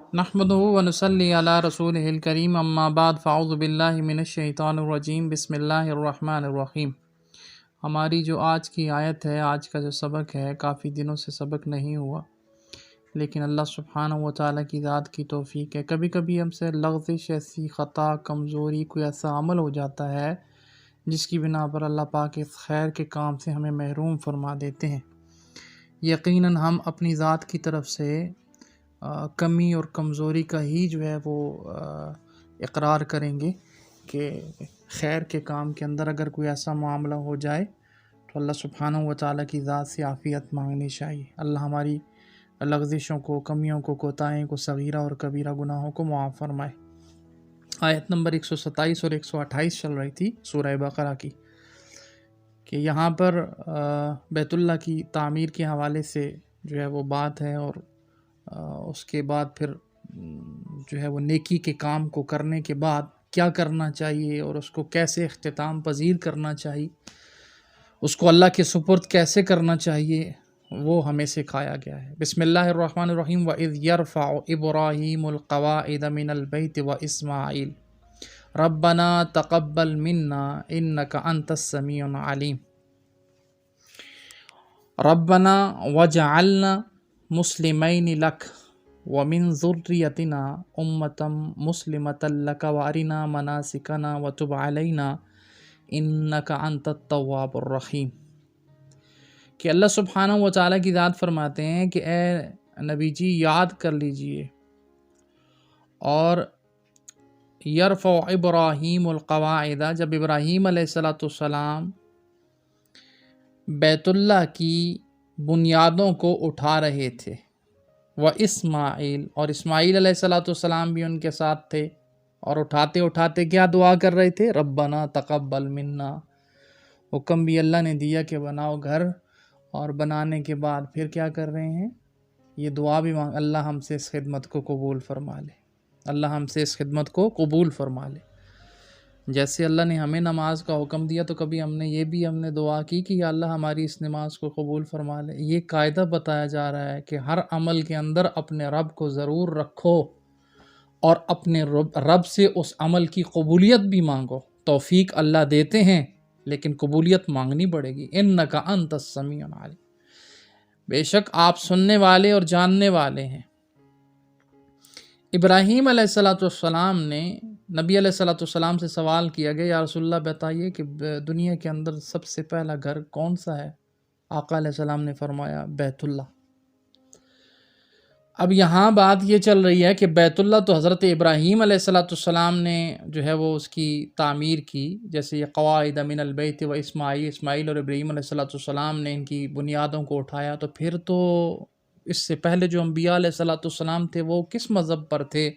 نحمده ونصلي على رسوله الكريم اما بعد فاعوذ باللہ من الشیطان الرجیم بسم اللہ الرحمن الرحیم۔ ہماری جو آج کی آیت ہے، آج کا جو سبق ہے، کافی دنوں سے سبق نہیں ہوا، لیکن اللہ سبحانہ و تعالیٰ کی ذات کی توفیق ہے۔ کبھی کبھی ہم سے لغزش، ایسی خطا، کمزوری، کوئی ایسا عمل ہو جاتا ہے جس کی بنا پر اللہ پاک اس خیر کے کام سے ہمیں محروم فرما دیتے ہیں۔ یقیناً ہم اپنی ذات کی طرف سے کمی اور کمزوری کا ہی جو ہے وہ اقرار کریں گے کہ خیر کے کام کے اندر اگر کوئی ایسا معاملہ ہو جائے تو اللہ سبحانہ و تعالیٰ کی ذات سے عافیت مانگنی چاہیے۔ اللہ ہماری لغزشوں کو، کمیوں کو، کوتاہیوں کو، صغیرہ اور کبیرہ گناہوں کو معاف فرمائے۔ آیت نمبر 127 اور 128 چل رہی تھی سورہ بقرہ کی، کہ یہاں پر بیت اللہ کی تعمیر کے حوالے سے جو ہے وہ بات ہے، اور اس کے بعد پھر جو ہے وہ نیکی کے کام کو کرنے کے بعد کیا کرنا چاہیے اور اس کو کیسے اختتام پذیر کرنا چاہیے، اس کو اللہ کے سپرد کیسے کرنا چاہیے، وہ ہمیں سکھایا گیا ہے۔ بسم اللہ الرحمن الرحیم۔ وَإِذْ يَرْفَعُ إِبْرَاهِيمُ الْقَوَاعِدَ مِنَ الْبَيْتِ وَإِسْمَاعِيلُ رَبَّنَا تَقَبَّلْ مِنَّا إِنَّكَ أَنْتَ السَّمِيعُ الْعَلِيمُ رَبَّنَا وَاجْعَلْنَا مُسْلِمَيْنِ لَكَ وَمِنْ ذُرِّيَّتِنَا أُمَّةً مُسْلِمَةً لَكَ وَأَرِنَا مَنَاسِكَنَا وَتُبْ عَلَيْنَا إِنَّكَ أَنْتَ التَّوَّابُ الرَّحِيمُ۔ کہ اللہ سبحانہ و تعالیٰ کی ذات فرماتے ہیں کہ اے نبی جی یاد کر لیجئے، اور یرفع ابراہیم القواعد، جب ابراہیم علیہ السلام بیت اللہ کی بنیادوں کو اٹھا رہے تھے، واسماعیل، اور اسماعیل علیہ السلام بھی ان کے ساتھ تھے، اور اٹھاتے اٹھاتے کیا دعا کر رہے تھے؟ ربنا تقبل منا۔ حکم بھی اللہ نے دیا کہ بناؤ گھر، اور بنانے کے بعد پھر کیا کر رہے ہیں؟ یہ دعا بھی مانگ، اللہ ہم سے اس خدمت کو قبول فرما لے، اللہ ہم سے اس خدمت کو قبول فرما لے۔ جیسے اللہ نے ہمیں نماز کا حکم دیا تو کبھی ہم نے دعا کی کہ یا اللہ ہماری اس نماز کو قبول فرما لے۔ یہ قاعدہ بتایا جا رہا ہے کہ ہر عمل کے اندر اپنے رب کو ضرور رکھو، اور اپنے رب سے اس عمل کی قبولیت بھی مانگو۔ توفیق اللہ دیتے ہیں لیکن قبولیت مانگنی پڑے گی۔ انک انت السمیع العلیم، بے شک آپ سننے والے اور جاننے والے ہیں۔ ابراہیم علیہ السلام نے نبی علیہ السلام سے سوال کیا گیا، یا رسول اللہ بتائیے کہ دنیا کے اندر سب سے پہلا گھر کون سا ہے؟ آقا علیہ السلام نے فرمایا بیت اللہ۔ اب یہاں بات یہ چل رہی ہے کہ بیت اللہ تو حضرت ابراہیم علیہ السلام نے جو ہے وہ اس کی تعمیر کی، جیسے یہ قواعد من البیت و اسماعیل اور ابراہیم علیہ السلام نے ان کی بنیادوں کو اٹھایا، تو پھر تو اس سے پہلے جو انبیاء علیہ السلام تھے وہ کس مذہب پر تھے،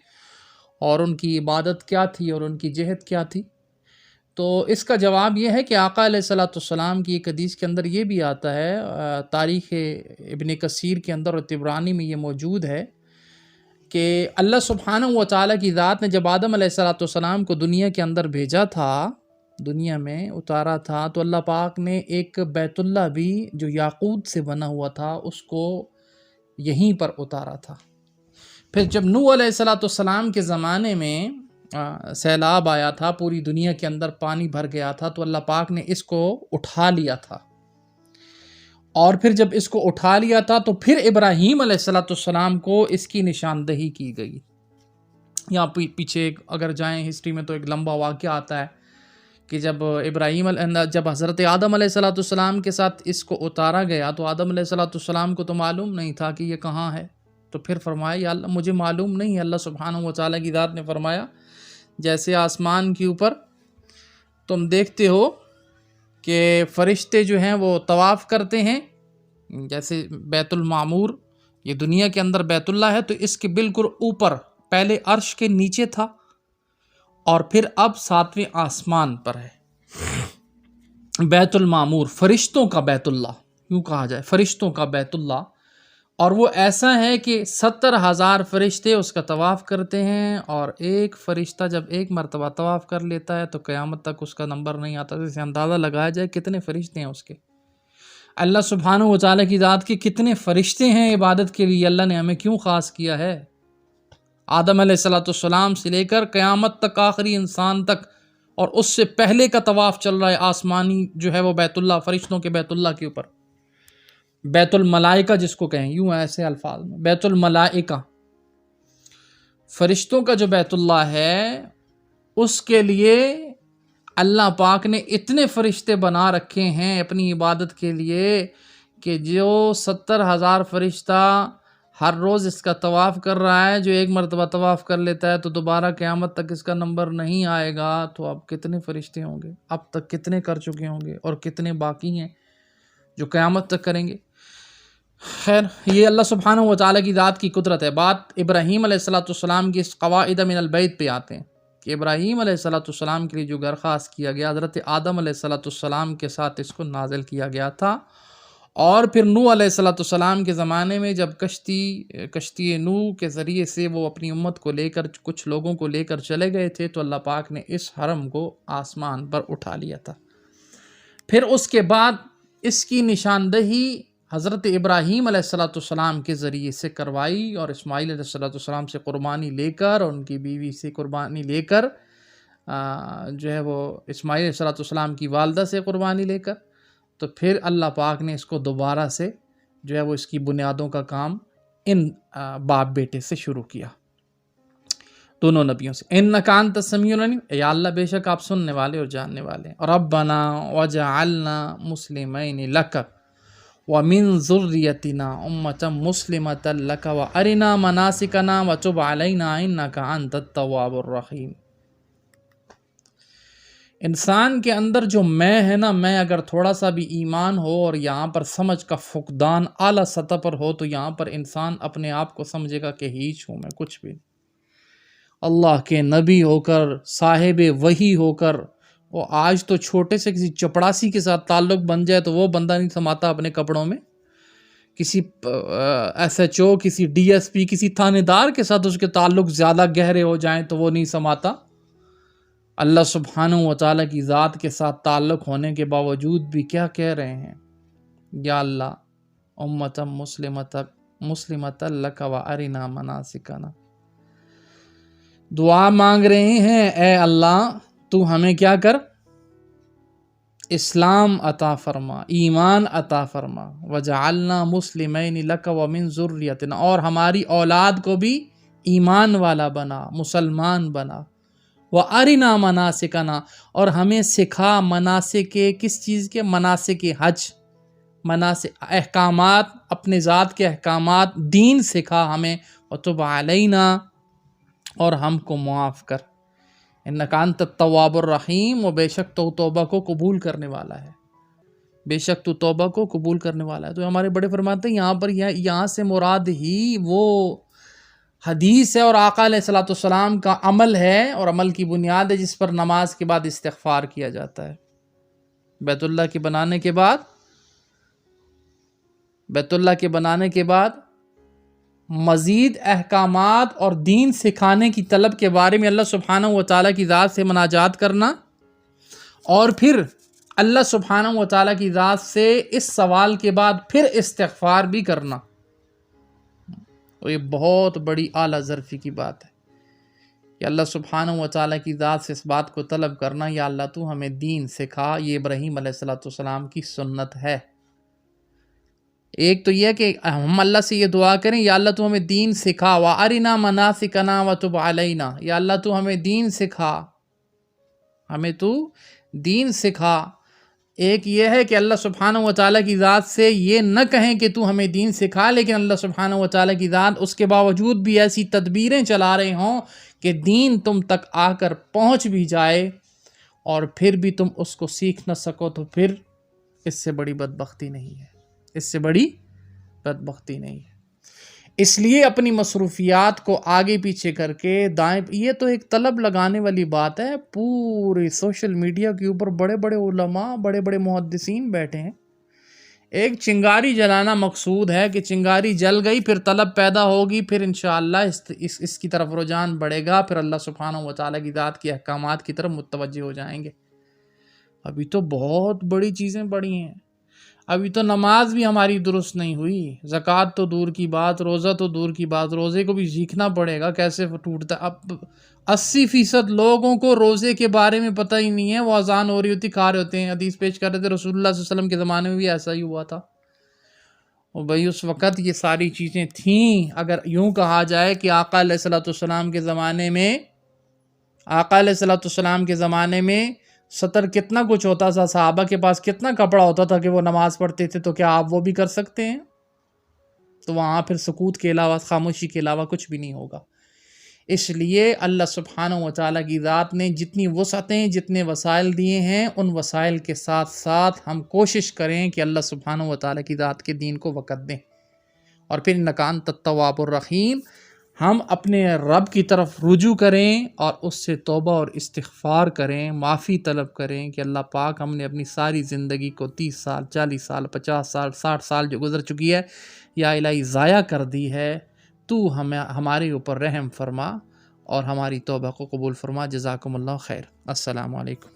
اور ان کی عبادت کیا تھی، اور ان کی جہت کیا تھی؟ تو اس کا جواب یہ ہے کہ آقا علیہ السلام کی ایک حدیث کے اندر یہ بھی آتا ہے، تاریخ ابن کثیر کے اندر اور طبرانی میں یہ موجود ہے کہ اللہ سبحانہ و تعالیٰ کی ذات نے جب آدم علیہ السلام کو دنیا کے اندر بھیجا تھا، دنیا میں اتارا تھا، تو اللہ پاک نے ایک بیت اللہ بھی جو یاقوت سے بنا ہوا تھا اس کو یہیں پر اتارا تھا۔ پھر جب نوح علیہ السلام کے زمانے میں سیلاب آیا تھا، پوری دنیا کے اندر پانی بھر گیا تھا، تو اللہ پاک نے اس کو اٹھا لیا تھا، اور پھر جب اس کو اٹھا لیا تھا تو پھر ابراہیم علیہ السلام کو اس کی نشاندہی کی گئی۔ یہاں پیچھے اگر جائیں ہسٹری میں تو ایک لمبا واقعہ آتا ہے کہ جب حضرت آدم علیہ السلام کے ساتھ اس کو اتارا گیا تو آدم علیہ السلام کو تو معلوم نہیں تھا کہ یہ کہاں ہے، تو پھر فرمایا یا اللہ مجھے معلوم نہیں ہے۔ اللہ سبحانہ و تعالیٰ کی ذات نے فرمایا جیسے آسمان کے اوپر تم دیکھتے ہو کہ فرشتے جو ہیں وہ طواف کرتے ہیں، جیسے بیت المعمور یہ دنیا کے اندر بیت اللہ ہے، تو اس کے بالکل اوپر پہلے عرش کے نیچے تھا، اور پھر اب 7ویں آسمان پر ہے بیت المعمور، فرشتوں کا بیت اللہ یوں کہا جائے، فرشتوں کا بیت اللہ۔ اور وہ ایسا ہے کہ 70,000 فرشتے اس کا طواف کرتے ہیں، اور ایک فرشتہ جب ایک مرتبہ طواف کر لیتا ہے تو قیامت تک اس کا نمبر نہیں آتا۔ جیسے اندازہ لگایا جائے کتنے فرشتے ہیں اس کے۔ اللہ سبحانہ و تعالیٰ کی ذات کے کتنے فرشتے ہیں عبادت کے لیے، اللہ نے ہمیں کیوں خاص کیا ہے؟ آدم علیہ السلام سے لے کر قیامت تک، آخری انسان تک، اور اس سے پہلے کا طواف چل رہا ہے آسمانی جو ہے وہ بیت اللہ، فرشتوں کے بیت اللہ کے اوپر، بیت الملائکہ جس کو کہیں، یوں ایسے الفاظ میں بیت الملائکہ، فرشتوں کا جو بیت اللہ ہے، اس کے لیے اللہ پاک نے اتنے فرشتے بنا رکھے ہیں اپنی عبادت کے لیے کہ جو 70,000 فرشتہ ہر روز اس کا طواف کر رہا ہے، جو ایک مرتبہ طواف کر لیتا ہے تو دوبارہ قیامت تک اس کا نمبر نہیں آئے گا، تو اب کتنے فرشتے ہوں گے، اب تک کتنے کر چکے ہوں گے، اور کتنے باقی ہیں جو قیامت تک کریں گے۔ خیر، یہ اللہ سبحانہ و تعالیٰ کی ذات کی قدرت ہے۔ بات ابراہیم علیہ السلام کی اس قواعد من البیت پہ آتے ہیں کہ ابراہیم علیہ السلام کے لیے جو گھر خاص کیا گیا، حضرت آدم علیہ السلام کے ساتھ اس کو نازل کیا گیا تھا، اور پھر نوح علیہ السلام کے زمانے میں جب کشتی نوح کے ذریعے سے وہ اپنی امت کو لے کر، کچھ لوگوں کو لے کر چلے گئے تھے، تو اللہ پاک نے اس حرم کو آسمان پر اٹھا لیا تھا۔ پھر اس کے بعد اس کی نشاندہی حضرت ابراہیم علیہ السلام کے ذریعے سے کروائی، اور اسماعیل علیہ السلام سے قربانی لے کر، اور ان کی بیوی سے قربانی لے کر، جو ہے وہ اسماعیل علیہ السلام کی والدہ سے قربانی لے کر، تو پھر اللہ پاک نے اس کو دوبارہ سے جو ہے وہ اس کی بنیادوں کا کام ان باپ بیٹے سے شروع کیا، دونوں نبیوں سے۔ اِنَّکَ أَنتَ السَّمِيعُ الْعَلِيمُ، اے اللہ بے شک آپ سننے والے اور جاننے والے ہیں۔ رَبَّنَا وَاجْعَلْنَا مُسْلِمَيْنِ لَكَ وَمِن ذُرِّيَّتِنَا أُمَّةً مُسْلِمَةً لَكَ وَأَرِنَا مَنَاسِكَنَا وَتُبْ عَلَيْنَا إِنَّكَ أَنتَ التَّوَّابُ الرَّحِيمُ۔ انسان کے اندر جو میں ہے نا، میں اگر تھوڑا سا بھی ایمان ہو اور یہاں پر سمجھ کا فقدان اعلیٰ سطح پر ہو، تو یہاں پر انسان اپنے آپ کو سمجھے گا کہ ہیچ ہوں میں، کچھ بھی نہیں۔ اللہ کے نبی ہو کر، صاحب وحی ہو کر، وہ آج تو چھوٹے سے کسی چپڑاسی کے ساتھ تعلق بن جائے تو وہ بندہ نہیں سماتا اپنے کپڑوں میں، کسی SHO، کسی DSP، کسی تھانے دار کے ساتھ اس کے تعلق زیادہ گہرے ہو جائیں تو وہ نہیں سماتا۔ اللہ سبحانہ و تعالیٰ کی ذات کے ساتھ تعلق ہونے کے باوجود بھی کیا کہہ رہے ہیں؟ یا اللہ امتا مسلمتا لک و ارنا مناسکنا، دعا مانگ رہے ہیں، اے اللہ تو ہمیں کیا کر، اسلام عطا فرما، ایمان عطا فرما، وجعلنا مسلمین لک ومن ذریتنا، اور ہماری اولاد کو بھی ایمان والا بنا، مسلمان بنا، وَأَرِنَا مَنَاسِكَنَا، اور ہمیں سکھا مناسک، کس چیز کے، مناسک حج، مناسک احکامات، اپنے ذات کے احکامات، دین سکھا ہمیں، وَتُبْ عَلَيْنَا، اور ہم کو معاف کر، اِنَّكَ أَنْتَ التَّوَّابُ الرَّحِيمُ، و بے شک تو توبہ کو قبول کرنے والا ہے، بے شک تو توبہ کو قبول کرنے والا ہے۔ تو ہمارے بڑے فرماتے ہیں یہاں پر، یہاں سے مراد ہی وہ حدیث ہے اور آقا علیہ السلام کا عمل ہے، اور عمل کی بنیاد ہے جس پر نماز کے بعد استغفار کیا جاتا ہے۔ بیت اللہ کے بنانے کے بعد، بیت اللہ کے بنانے کے بعد مزید احکامات اور دین سکھانے کی طلب کے بارے میں اللہ سبحانہ و تعالیٰ کی ذات سے مناجات کرنا، اور پھر اللہ سبحانہ و تعالیٰ کی ذات سے اس سوال کے بعد پھر استغفار بھی کرنا، تو یہ بہت بڑی اعلیٰ ظرفی کی بات ہے کہ اللہ سبحانہ و تعالیٰ کی ذات سے اس بات کو طلب کرنا، یا اللہ تو ہمیں دین سکھا۔ یہ ابراہیم علیہ السلام کی سنت ہے۔ ایک تو یہ کہ ہم اللہ سے یہ دعا کریں، یا اللہ تو ہمیں دین سکھا، وَأَرِنَا مَنَاسِكَنَا وَتُبْ عَلَيْنَا، یا اللہ تو ہمیں دین سکھا، ہمیں تو دین سکھا۔ ایک یہ ہے کہ اللہ سبحانہ و تعالیٰ کی ذات سے یہ نہ کہیں کہ تو ہمیں دین سکھا، لیکن اللہ سبحانہ و تعالیٰ کی ذات اس کے باوجود بھی ایسی تدبیریں چلا رہے ہوں کہ دین تم تک آ کر پہنچ بھی جائے اور پھر بھی تم اس کو سیکھ نہ سکو، تو پھر اس سے بڑی بدبختی نہیں ہے، اس سے بڑی بدبختی نہیں ہے۔ اس لیے اپنی مصروفیات کو آگے پیچھے کر کے دائیں، یہ تو ایک طلب لگانے والی بات ہے، پورے سوشل میڈیا کے اوپر بڑے بڑے علماء، بڑے بڑے محدثین بیٹھے ہیں، ایک چنگاری جلانا مقصود ہے کہ چنگاری جل گئی، پھر طلب پیدا ہوگی، پھر انشاءاللہ اس کی طرف رجحان بڑھے گا، پھر اللہ سبحانہ و تعالیٰ کی ذات کے احکامات کی طرف متوجہ ہو جائیں گے۔ ابھی تو بہت بڑی چیزیں پڑی ہیں، ابھی تو نماز بھی ہماری درست نہیں ہوئی، زکوٰۃ تو دور کی بات، روزہ تو دور کی بات، روزے کو بھی سیکھنا پڑے گا کیسے ٹوٹتا۔ اب 80% لوگوں کو روزے کے بارے میں پتہ ہی نہیں ہے، وہ اذان ہو رہی ہوتی کھا رہے ہوتے ہیں۔ حدیث پیش کر رہے تھے رسول اللہ صلی اللہ علیہ وسلم کے زمانے میں بھی ایسا ہی ہوا تھا۔ اور بھائی اس وقت یہ ساری چیزیں تھیں۔ اگر یوں کہا جائے کہ آقا علیہ الصلوۃ والسلام کے زمانے میں سطر کتنا کچھ ہوتا تھا، صحابہ کے پاس کتنا کپڑا ہوتا تھا کہ وہ نماز پڑھتے تھے، تو کیا آپ وہ بھی کر سکتے ہیں؟ تو وہاں پھر سکوت کے علاوہ، خاموشی کے علاوہ کچھ بھی نہیں ہوگا۔ اس لیے اللہ سبحانہ و تعالیٰ کی ذات نے جتنی وسعتیں، جتنے وسائل دیے ہیں، ان وسائل کے ساتھ ساتھ ہم کوشش کریں کہ اللہ سبحانہ و تعالیٰ کی ذات کے دین کو وقت دیں۔ اور پھر اِنَّکَ أَنْتَ التَّوَّابُ الرَّحِيمُ، ہم اپنے رب کی طرف رجوع کریں اور اس سے توبہ اور استغفار کریں، معافی طلب کریں کہ اللہ پاک ہم نے اپنی ساری زندگی کو 30 سال، 40 سال، 50 سال، 60 سال جو گزر چکی ہے یا الہی ضائع کر دی ہے، تو ہمارے اوپر رحم فرما اور ہماری توبہ کو قبول فرما۔ جزاکم اللہ خیر۔ السلام علیکم۔